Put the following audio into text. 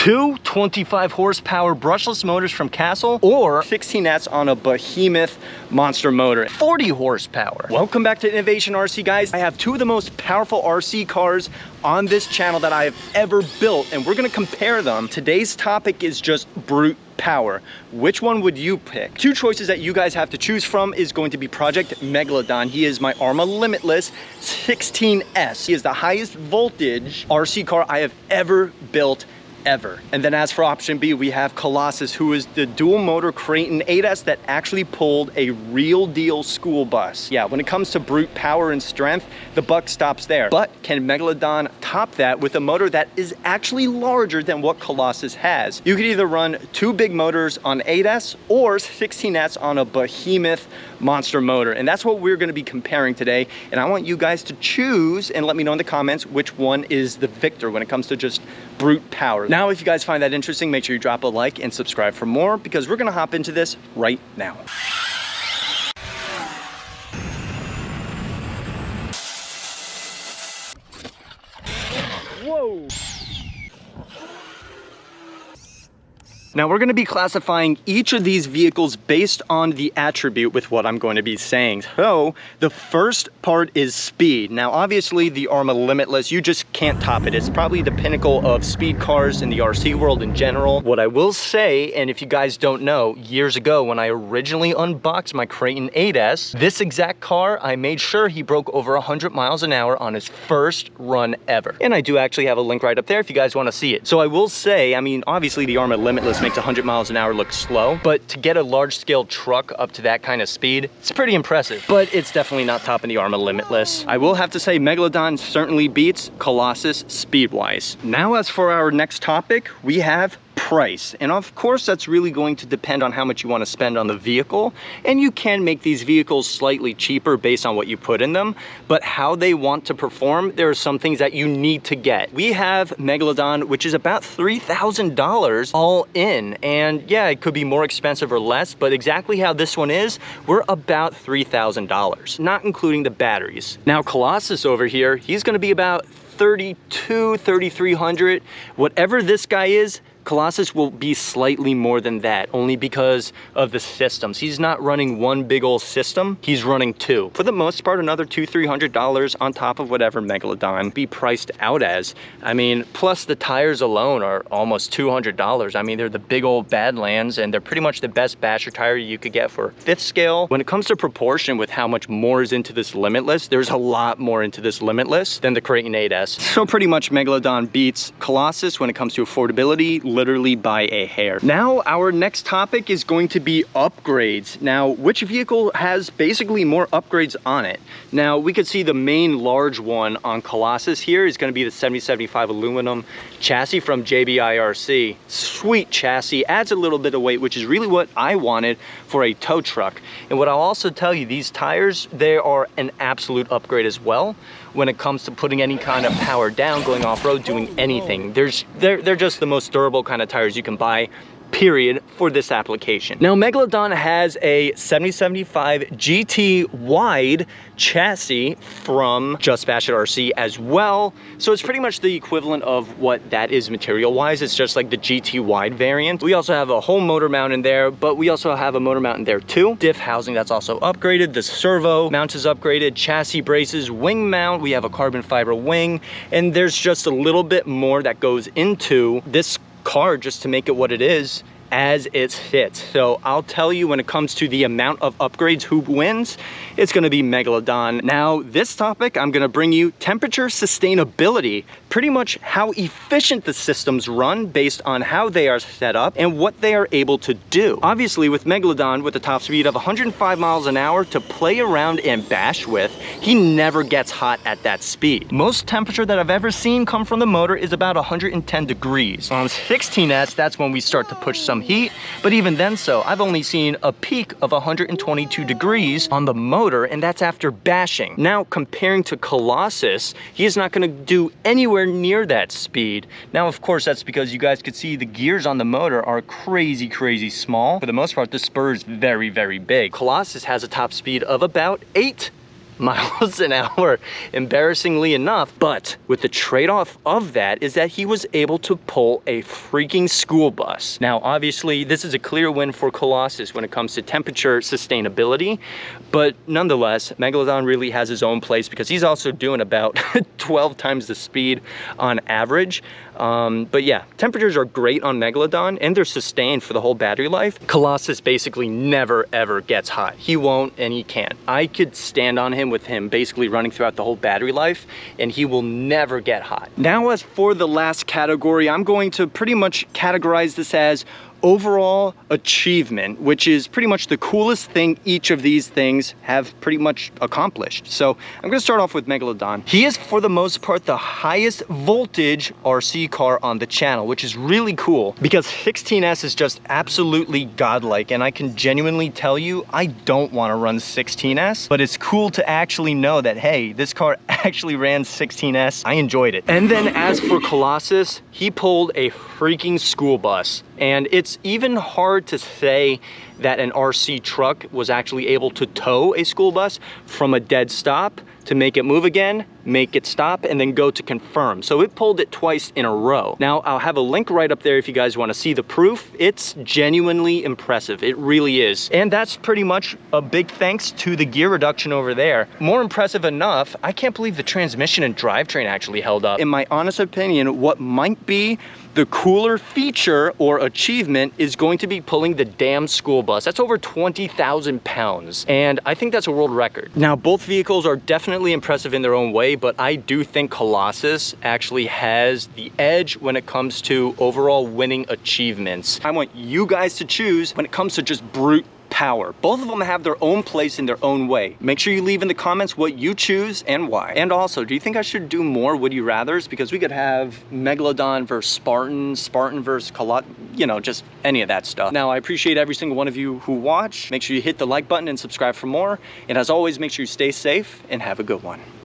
Two 25 horsepower brushless motors from Castle, or 16S on a behemoth monster motor, 40 horsepower. Welcome back to Innovation RC, guys. I have two of the most powerful RC cars on this channel that I have ever built, and we're gonna compare them. Today's topic is just brute power. Which one would you pick? Two choices that you guys have to choose from is going to be Project Megalodon. He is my Arrma Limitless 16S. He is the highest voltage RC car I have ever built ever. And then as for option B, we have Colossus, who is the dual motor Kraton 8S that actually pulled a real deal school bus. Yeah, when it comes to brute power and strength, the buck stops there. But can Megalodon top that with a motor that is actually larger than what Colossus has? You could either run two big motors on 8S or 16S on a behemoth monster motor. And that's what we're gonna be comparing today. And I want you guys to choose and let me know in the comments which one is the victor when it comes to just brute power. Now, if you guys find that interesting, make sure you drop a like and subscribe for more, because we're gonna hop into this right now. Whoa! Now we're going to be classifying each of these vehicles based on the attribute with what I'm going to be saying. So the first part is speed. Now obviously the Arrma Limitless, you just can't top it. It's probably the pinnacle of speed cars in the RC world in general. What I will say, and if you guys don't know, years ago when I originally unboxed my Kraton 8S, this exact car, I made sure he broke over 100 miles an hour on his first run ever. And I do actually have a link right up there if you guys want to see it. So I will say, I mean, obviously the Arrma Limitless makes 100 miles an hour look slow, but to get a large scale truck up to that kind of speed, it's pretty impressive. But it's definitely not topping the Arrma Limitless. I will have to say Megalodon certainly beats Colossus speed-wise. Now as for our next topic, we have price. And of course, that's really going to depend on how much you want to spend on the vehicle. And you can make these vehicles slightly cheaper based on what you put in them, but how they want to perform, there are some things that you need to get. We have Megalodon, which is about $3,000 all in. And yeah, it could be more expensive or less, but exactly how this one is, we're about $3,000, not including the batteries. Now, Colossus over here, he's going to be about $3,300. Whatever this guy is, Colossus will be slightly more than that, only because of the systems. He's not running one big old system, he's running two. For the most part, another $200-300 on top of whatever Megalodon be priced out as. I mean, plus the tires alone are almost $200. I mean, they're the big old Badlands, and they're pretty much the best basher tire you could get for 5th scale. When it comes to proportion with how much more is into this Limitless, there's a lot more into this Limitless than the Kraton 8S. So pretty much Megalodon beats Colossus when it comes to affordability, literally by a hair. Now our next topic is going to be upgrades. Now, which vehicle has basically more upgrades on it? Now we could see the main large one on Colossus here is going to be the 7075 aluminum chassis from JBIRC. Sweet chassis, adds a little bit of weight, which is really what I wanted for a tow truck. And what I'll also tell you, these tires, they are an absolute upgrade as well when it comes to putting any kind of power down, going off-road, doing anything. They're just the most durable kind of tires you can buy, period, for this application. Now Megalodon has a 7075 GT wide chassis from Just Bash It RC as well, so it's pretty much the equivalent of what that is material wise. It's just like the GT wide variant. We also have a whole motor mount in there, but we also have a motor mount in there too. Diff housing, that's also upgraded. The servo mount is upgraded, chassis braces, wing mount, we have a carbon fiber wing, and there's just a little bit more that goes into this car just to make it what it is as it fits. So I'll tell you, when it comes to the amount of upgrades, who wins, it's going to be Megalodon. Now this topic, I'm going to bring you temperature sustainability, pretty much how efficient the systems run based on how they are set up and what they are able to do. Obviously with Megalodon, with a top speed of 105 miles an hour to play around and bash with, he never gets hot at that speed. Most temperature that I've ever seen come from the motor is about 110 degrees. On 16S, that's when we start to push some heat, but even then, so I've only seen a peak of 122 degrees on the motor, and that's after bashing. Now comparing to Colossus, he's not going to do anywhere near that speed. Now of course that's because you guys could see the gears on the motor are crazy small. For the most part, the spur is very big. Colossus has a top speed of about 8 miles an hour, embarrassingly enough. But with the trade-off of that is that he was able to pull a freaking school bus. Now, obviously, this is a clear win for Colossus when it comes to temperature sustainability, but nonetheless, Megalodon really has his own place because he's also doing about 12 times the speed on average. But yeah, temperatures are great on Megalodon and they're sustained for the whole battery life. Colossus basically never ever gets hot. He won't and he can't. I could stand on him with him basically running throughout the whole battery life and he will never get hot. Now, as for the last category, I'm going to pretty much categorize this as overall achievement, which is pretty much the coolest thing each of these things have pretty much accomplished. So I'm gonna start off with Megalodon. He is, for the most part, the highest voltage RC car on the channel, which is really cool because 16S is just absolutely godlike, and I can genuinely tell you, I don't wanna run 16S, but it's cool to actually know that, hey, this car actually ran 16S. I enjoyed it. And then as for Colossus, he pulled a freaking school bus. And it's even hard to say that an RC truck was actually able to tow a school bus from a dead stop to make it move again, make it stop, and then go to confirm. So it pulled it twice in a row. Now, I'll have a link right up there if you guys want to see the proof. It's genuinely impressive. It really is. And that's pretty much a big thanks to the gear reduction over there. More impressive enough, I can't believe the transmission and drivetrain actually held up. In my honest opinion, what might be the cooler feature or achievement is going to be pulling the damn school bus. That's over 20,000 pounds. And I think that's a world record. Now, both vehicles are definitely impressive in their own way, but I do think Colossus actually has the edge when it comes to overall winning achievements. I want you guys to choose when it comes to just brute power. Both of them have their own place in their own way. Make sure you leave in the comments what you choose and why. And also, do you think I should do more would you rathers? Because we could have Megalodon versus Spartan, Spartan versus Colossus, you know, just any of that stuff. Now, I appreciate every single one of you who watch. Make sure you hit the like button and subscribe for more. And as always, make sure you stay safe and have a good one.